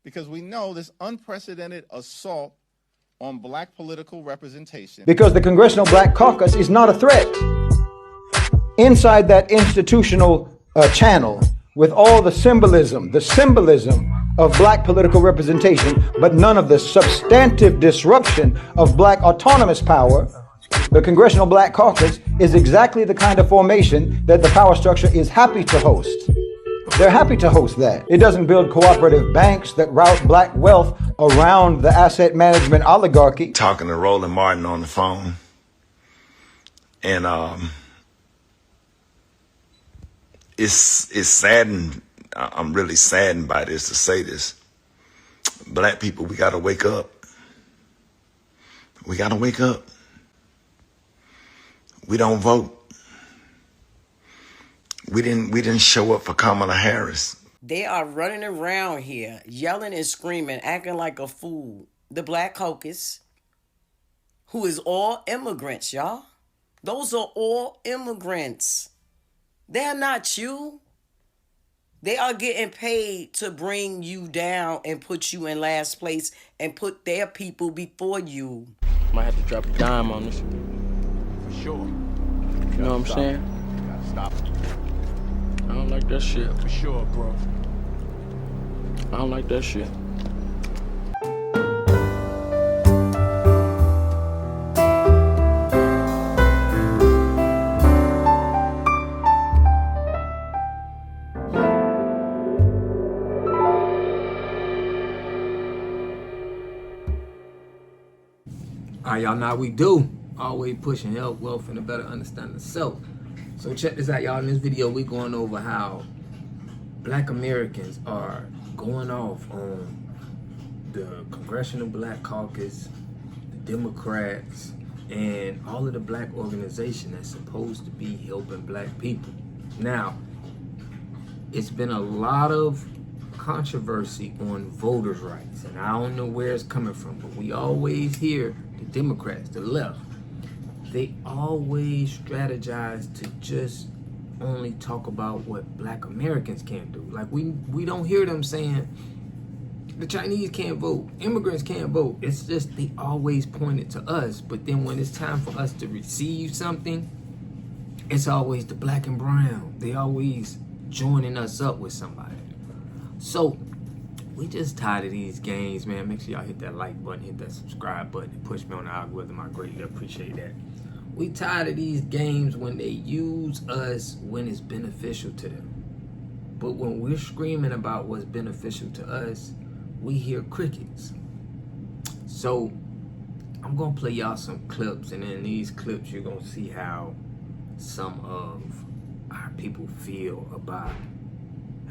because we know this unprecedented assault on black political representation. Because the Congressional Black Caucus is not a threat. Inside that institutional channel, with all the symbolism of black political representation, but none of the substantive disruption of black autonomous power, the Congressional Black Caucus is exactly the kind of formation that the power structure is happy to host. They're happy to host that. It doesn't build cooperative banks that route black wealth around the asset management oligarchy. Talking to Roland Martin on the phone, and it's saddened. I'm really saddened by this, to say this. Black people, we gotta wake up. We gotta wake up. We don't vote. We didn't show up for Kamala Harris. They are running around here, yelling and screaming, acting like a fool. The Black Caucus, who is all immigrants, y'all. Those are all immigrants. They're not you. They are getting paid to bring you down and put you in last place and put their people before you. Might have to drop a dime on this. For sure. You know what I'm saying? You gotta stop it. I don't like that shit. For sure, bro. I don't like that shit. Alright, y'all, now we do. Always pushing health, wealth, and a better understanding of self. So check this out, y'all. In this video, we going over how black Americans are going off on the Congressional Black Caucus, the Democrats, and all of the black organizations that's supposed to be helping black people. Now, it's been a lot of controversy on voters' rights, and I don't know where it's coming from, but we always hear the Democrats, the left, they always strategize to just only talk about what black Americans can't do. Like we don't hear them saying the Chinese can't vote, immigrants can't vote. It's just they always point it to us, but then when it's time for us to receive something, it's always the black and brown. They always joining us up with somebody. So we just tired of these games, man. Make sure y'all hit that like button, hit that subscribe button, and push me on the algorithm. I greatly appreciate that. We tired of these games when they use us when it's beneficial to them. But when we're screaming about what's beneficial to us, we hear crickets. So I'm gonna play y'all some clips, and in these clips you're gonna see how some of our people feel about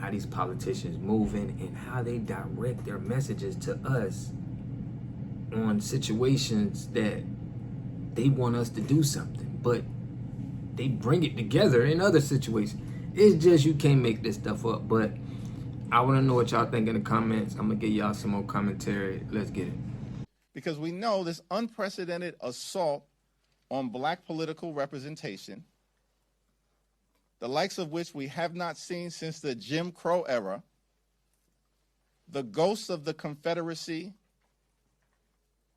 how these politicians moving and how they direct their messages to us on situations that they want us to do something, but they bring it together in other situations. It's just you can't make this stuff up. But I want to know what y'all think in the comments. I'm gonna give y'all some more commentary. Let's get it. Because we know this unprecedented assault on black political representation, the likes of which we have not seen since the Jim Crow era, the ghost of the Confederacy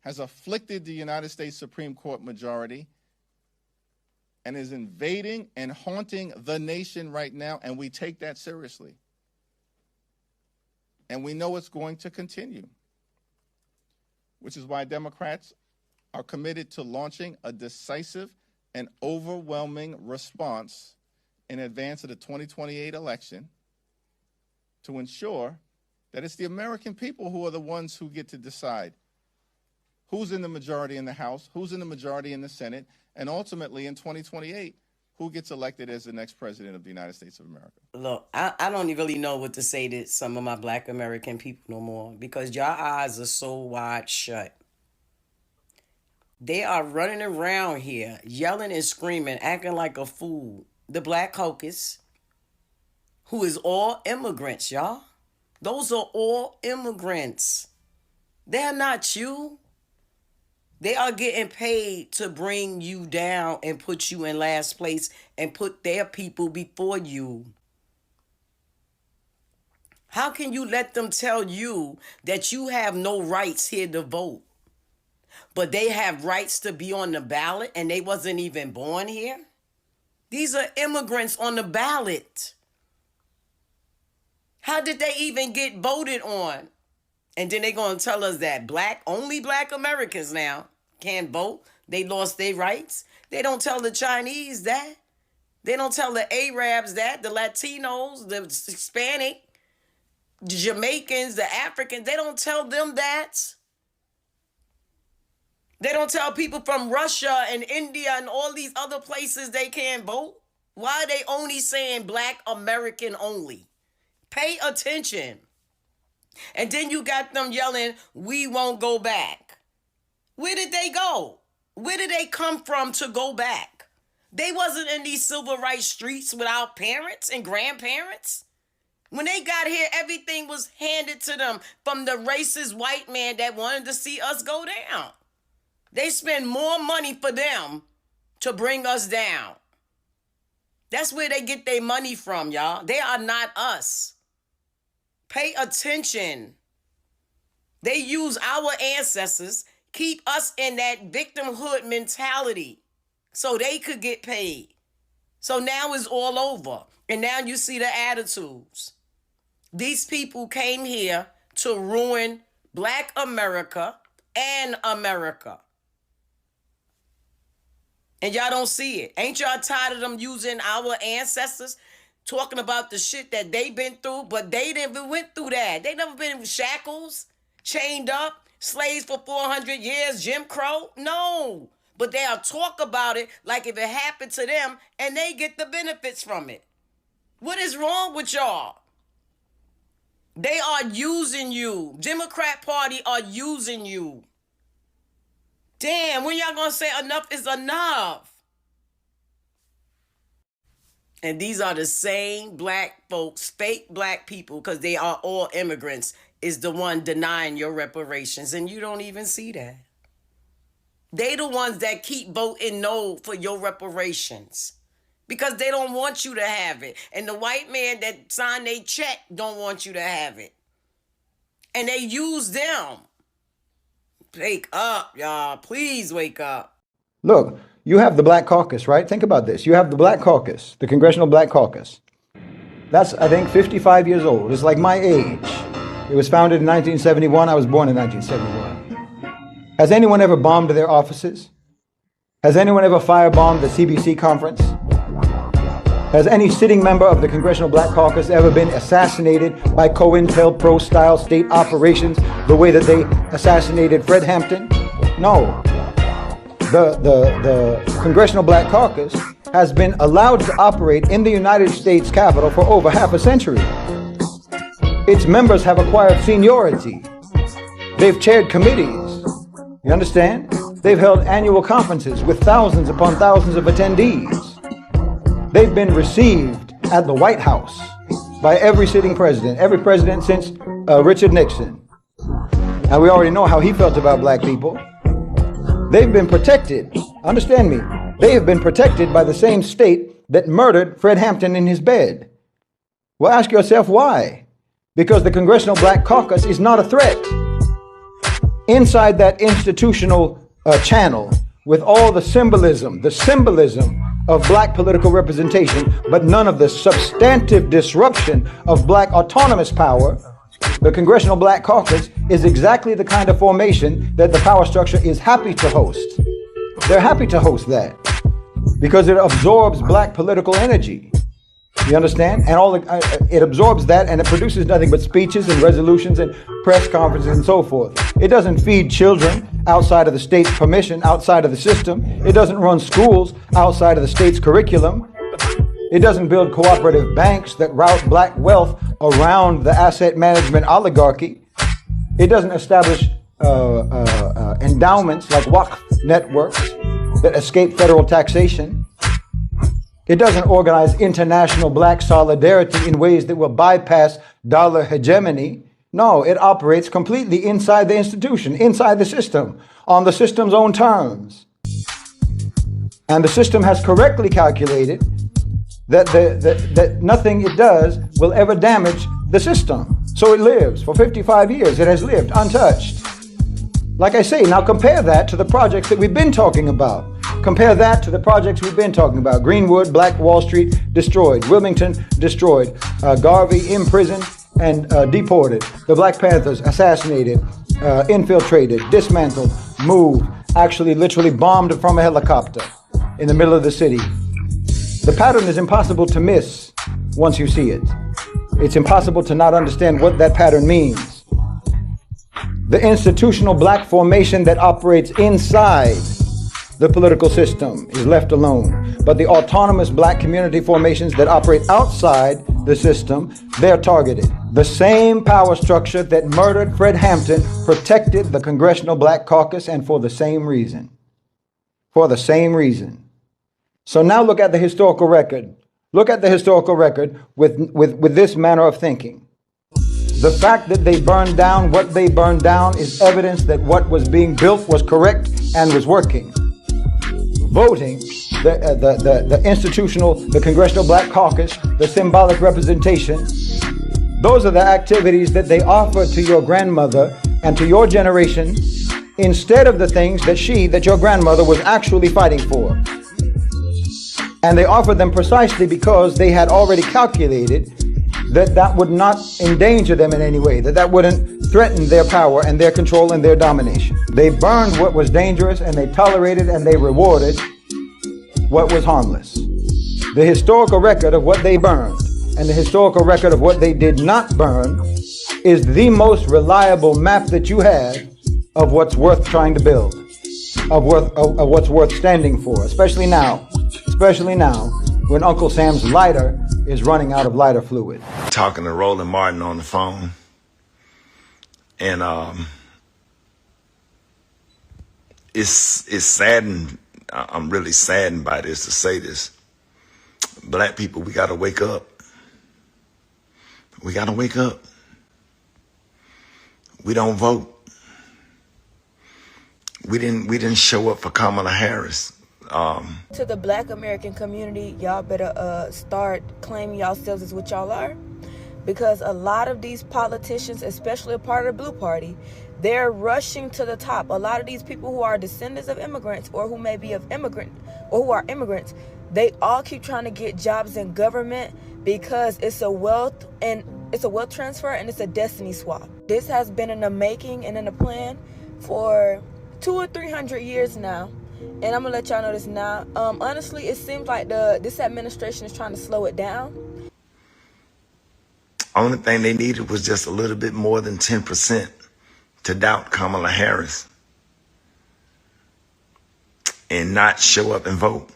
has afflicted the United States Supreme Court majority and is invading and haunting the nation right now, and we take that seriously. And we know it's going to continue, which is why Democrats are committed to launching a decisive and overwhelming response in advance of the 2028 election to ensure that it's the American people who are the ones who get to decide who's in the majority in the House, who's in the majority in the Senate, and ultimately in 2028, who gets elected as the next president of the United States of America. Look, I don't really know what to say to some of my black American people no more, because your eyes are so wide shut. They are running around here, yelling and screaming, acting like a fool. The Black Caucus, who is all immigrants, y'all. Those are all immigrants. They're not you. They are getting paid to bring you down and put you in last place and put their people before you. How can you let them tell you that you have no rights here to vote, but they have rights to be on the ballot and they wasn't even born here? These are immigrants on the ballot. How did they even get voted on? And then they're going to tell us that only black Americans now can't vote. They lost their rights. They don't tell the Chinese that. They don't tell the Arabs that, the Latinos, the Hispanic, the Jamaicans, the Africans. They don't tell them that. They don't tell people from Russia and India and all these other places they can't vote. Why are they only saying black American only? Pay attention. And then you got them yelling, we won't go back. Where did they go? Where did they come from to go back? They wasn't in these civil rights streets without parents and grandparents. When they got here, everything was handed to them from the racist white man that wanted to see us go down. They spend more money for them to bring us down. That's where they get their money from, y'all. They are not us. Pay attention. They use our ancestors, keep us in that victimhood mentality so they could get paid. So now it's all over. And now you see the attitudes. These people came here to ruin black America and America. And y'all don't see it. Ain't y'all tired of them using our ancestors, talking about the shit that they been through, but they never went through that. They never been in shackles, chained up, slaves for 400 years, Jim Crow. No. But they'll talk about it like if it happened to them and they get the benefits from it. What is wrong with y'all? They are using you. Democrat Party are using you. Damn, when y'all gonna say enough is enough? And these are the same black folks, fake black people, because they are all immigrants, is the one denying your reparations. And you don't even see that. They the ones that keep voting no for your reparations because they don't want you to have it. And the white man that signed their check don't want you to have it. And they use them. Wake up, y'all. Please wake up. Look, you have the Black Caucus, right? Think about this. You have the Black Caucus, the Congressional Black Caucus. That's, I think, 55 years old. It's like my age. It was founded in 1971. I was born in 1971. Has anyone ever bombed their offices? Has anyone ever firebombed the CBC conference? Has any sitting member of the Congressional Black Caucus ever been assassinated by COINTELPRO style state operations the way that they assassinated Fred Hampton? No. The Congressional Black Caucus has been allowed to operate in the United States Capitol for over half a century. Its members have acquired seniority. They've chaired committees. You understand? They've held annual conferences with thousands upon thousands of attendees. They've been received at the White House by every sitting president, every president since Richard Nixon. And we already know how he felt about black people. They've been protected. Understand me. They have been protected by the same state that murdered Fred Hampton in his bed. Well, ask yourself why. Because the Congressional Black Caucus is not a threat. Inside that institutional channel, with all the symbolism of black political representation, but none of the substantive disruption of black autonomous power, the Congressional Black Caucus is exactly the kind of formation that the power structure is happy to host. They're happy to host that because it absorbs black political energy. You understand? And it absorbs that, and it produces nothing but speeches and resolutions and press conferences and so forth. It doesn't feed children outside of the state's permission, outside of the system. It doesn't run schools outside of the state's curriculum. It doesn't build cooperative banks that route black wealth around the asset management oligarchy. It doesn't establish endowments like Waqf networks that escape federal taxation. It doesn't organize international black solidarity in ways that will bypass dollar hegemony. No, it operates completely inside the institution, inside the system, on the system's own terms. And the system has correctly calculated that nothing it does will ever damage the system. So it lives. For 55 years, it has lived untouched. Like I say, now compare that to the projects that we've been talking about. Compare that to the projects we've been talking about. Greenwood, Black Wall Street, destroyed. Wilmington, destroyed. Garvey, imprisoned and deported. The Black Panthers, assassinated, infiltrated, dismantled, moved, actually literally bombed from a helicopter in the middle of the city. The pattern is impossible to miss once you see it. It's impossible to not understand what that pattern means. The institutional black formation that operates inside the political system is left alone. But the autonomous black community formations that operate outside the system, they're targeted. The same power structure that murdered Fred Hampton protected the Congressional Black Caucus, and for the same reason. For the same reason. So now look at the historical record. Look at the historical record with this manner of thinking. The fact that they burned down what they burned down is evidence that what was being built was correct and was working. Voting, the institutional, the Congressional Black Caucus, the symbolic representation, those are the activities that they offer to your grandmother and to your generation instead of the things that your grandmother was actually fighting for. And they offered them precisely because they had already calculated that would not endanger them in any way, that wouldn't threaten their power and their control and their domination. They burned what was dangerous, and they tolerated and they rewarded what was harmless. The historical record of what they burned and the historical record of what they did not burn is the most reliable map that you have of what's worth trying to build, of what's worth standing for, especially now when Uncle Sam's lighter is running out of lighter fluid. Talking to Roland Martin on the phone, and it's saddened. I'm really saddened by this, to say this. Black people, we got to wake up. We got to wake up. We don't vote. We didn't show up for Kamala Harris. To the Black American community, y'all better start claiming yourselves as what y'all are, because a lot of these politicians, especially a part of the Blue Party, they're rushing to the top. A lot of these people who are descendants of immigrants or who may be of immigrant or who are immigrants, they all keep trying to get jobs in government because it's a wealth transfer and it's a destiny swap. This has been in the making and in the plan for 200 or 300 years now. And I'm gonna let y'all know this now. Honestly, it seems like this administration is trying to slow it down. Only thing they needed was just a little bit more than 10% to doubt Kamala Harris and not show up and vote.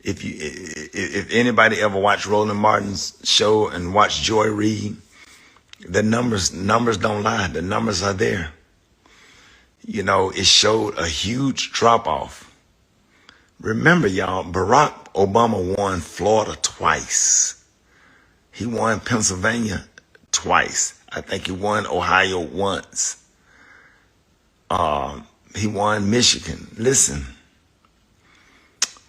If anybody ever watched Roland Martin's show and watched Joy Reid, the numbers don't lie. The numbers are there. You know, it showed a huge drop off. Remember, y'all, Barack Obama won Florida twice. He won Pennsylvania twice. I think he won Ohio once. He won Michigan. Listen,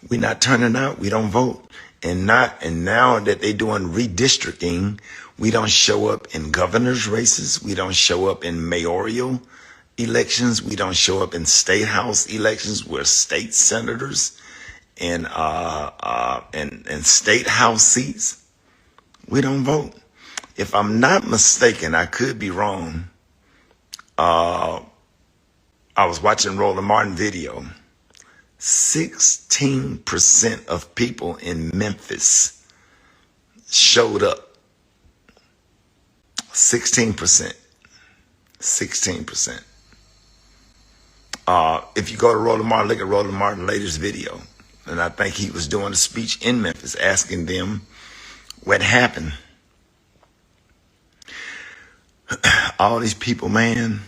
we're not turning out. We don't vote. And now that they're doing redistricting, we don't show up in governor's races. We don't show up in mayoral elections. We don't show up in state house elections. We're state senators and state house seats. We don't vote. If I'm not mistaken, I could be wrong. I was watching Roland Martin video. 16% of people in Memphis showed up. 16%. 16%. If you go to Roland Martin, look at Roland Martin's latest video. And I think he was doing a speech in Memphis asking them what happened. All these people, man,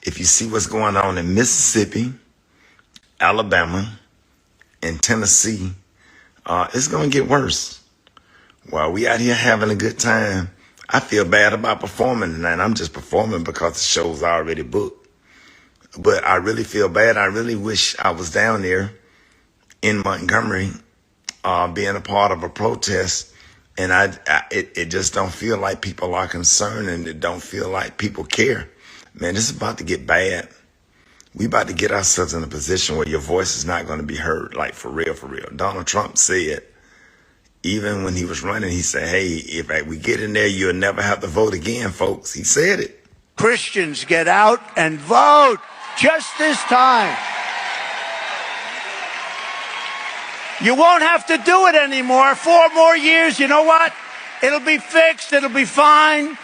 if you see what's going on in Mississippi, Alabama, and Tennessee, it's going to get worse. While we out here having a good time, I feel bad about performing tonight. I'm just performing because the show's already booked. But I really feel bad. I really wish I was down there in Montgomery, being a part of a protest And it just don't feel like people are concerned, and it don't feel like people care. Man, this is about to get bad. We about to get ourselves in a position where your voice is not going to be heard, like for real, for real. Donald Trump said, even when he was running, he said, hey, if we get in there, you'll never have to vote again, folks. He said it. Christians, get out and vote just this time. You won't have to do it anymore. 4 more years, you know what? It'll be fixed. It'll be fine.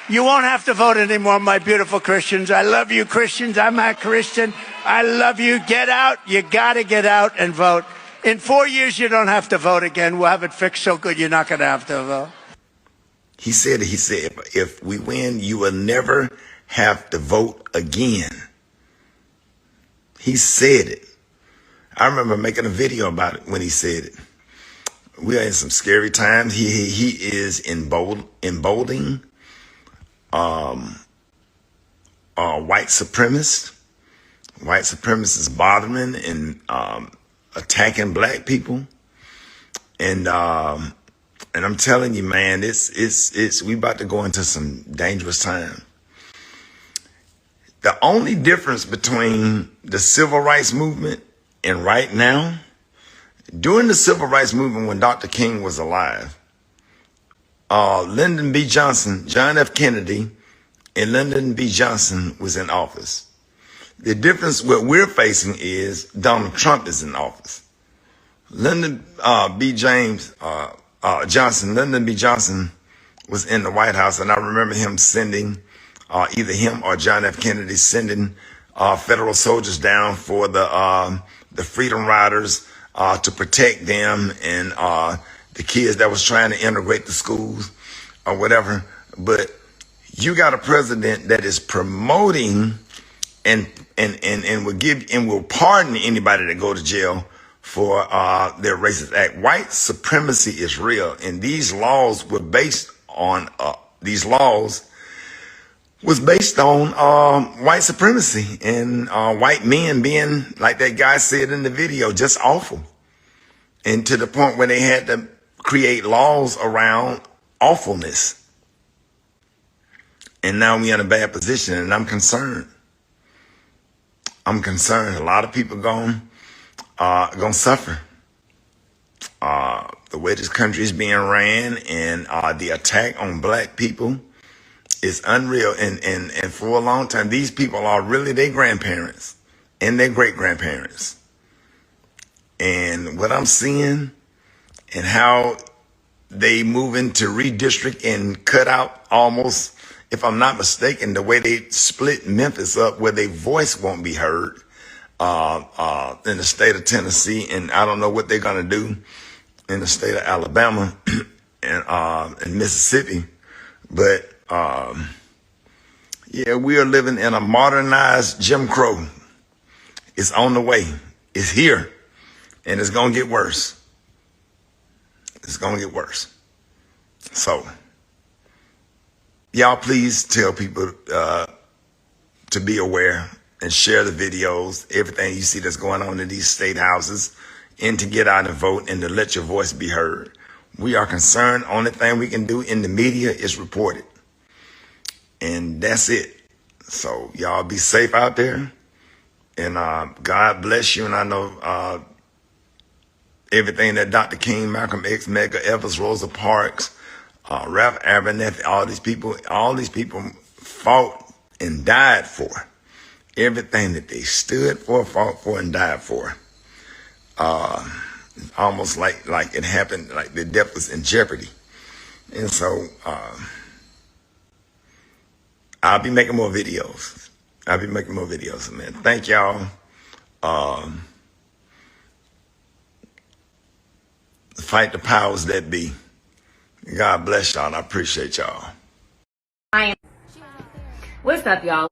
You won't have to vote anymore, my beautiful Christians. I love you, Christians. I'm a Christian. I love you. Get out. You got to get out and vote. In 4 years, you don't have to vote again. We'll have it fixed so good you're not going to have to vote. He said, if we win, you will never have to vote again. He said it. I remember making a video about it when he said it. We are in some scary times. He is emboldening white supremacists. White supremacists bothering and attacking black people. And I'm telling you, man, we about to go into some dangerous time. The only difference between the civil rights movement and right now, during the civil rights movement when Dr. King was alive, Lyndon B. Johnson, John F. Kennedy, and Lyndon B. Johnson was in office. The difference what we're facing is Donald Trump is in office. Lyndon B. Johnson was in the White House, and I remember him sending, either him or John F. Kennedy sending federal soldiers down for the Freedom Riders to protect them and the kids that was trying to integrate the schools or whatever. But you got a president that is promoting and will pardon anybody that go to jail for their racist act. White supremacy is real, and these laws were based on white supremacy and white men being, like that guy said in the video, just awful. And to the point where they had to create laws around awfulness. And now we're in a bad position, and I'm concerned. I'm concerned. A lot of people gonna suffer. The way this country is being ran and the attack on black people is unreal. And for a long time, these people are really their grandparents and their great-grandparents. And what I'm seeing and how they move into redistrict and cut out almost, if I'm not mistaken, the way they split Memphis up where their voice won't be heard in the state of Tennessee. And I don't know what they're going to do in the state of Alabama and Mississippi. But yeah, we are living in a modernized Jim Crow. It's on the way. It's here. And it's going to get worse. It's going to get worse. So, y'all please tell people to be aware and share the videos, everything you see that's going on in these state houses, and to get out and vote and to let your voice be heard. We are concerned. Only thing we can do in the media is report it. And that's it. So y'all be safe out there. And God bless you. And I know everything that Dr. King, Malcolm X, Medgar Evers, Rosa Parks, Ralph Abernathy, all these people fought and died for. Everything that they stood for, fought for, and died for. Almost like it happened, like their death was in jeopardy. And so I'll be making more videos. Man. Thank y'all. Fight the powers that be. God bless y'all. I appreciate y'all. What's up, y'all?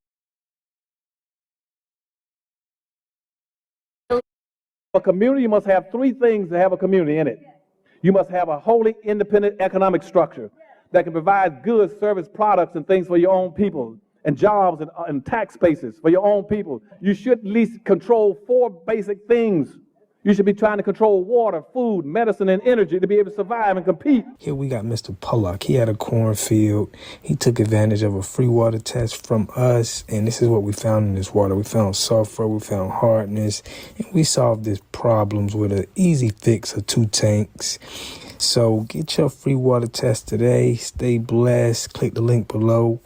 A community must have three things to have a community in it. You must have a wholly independent economic structure that can provide goods, service, products, and things for your own people, and jobs and tax bases for your own people. You should at least control 4 basic things. You should be trying to control water, food, medicine, and energy to be able to survive and compete. Here we got Mr. Pollock. He had a cornfield. He took advantage of a free water test from us, and this is what we found in this water. We found sulfur, we found hardness, and we solved these problems with an easy fix of 2 tanks. So get your free water test today. Stay blessed. Click the link below.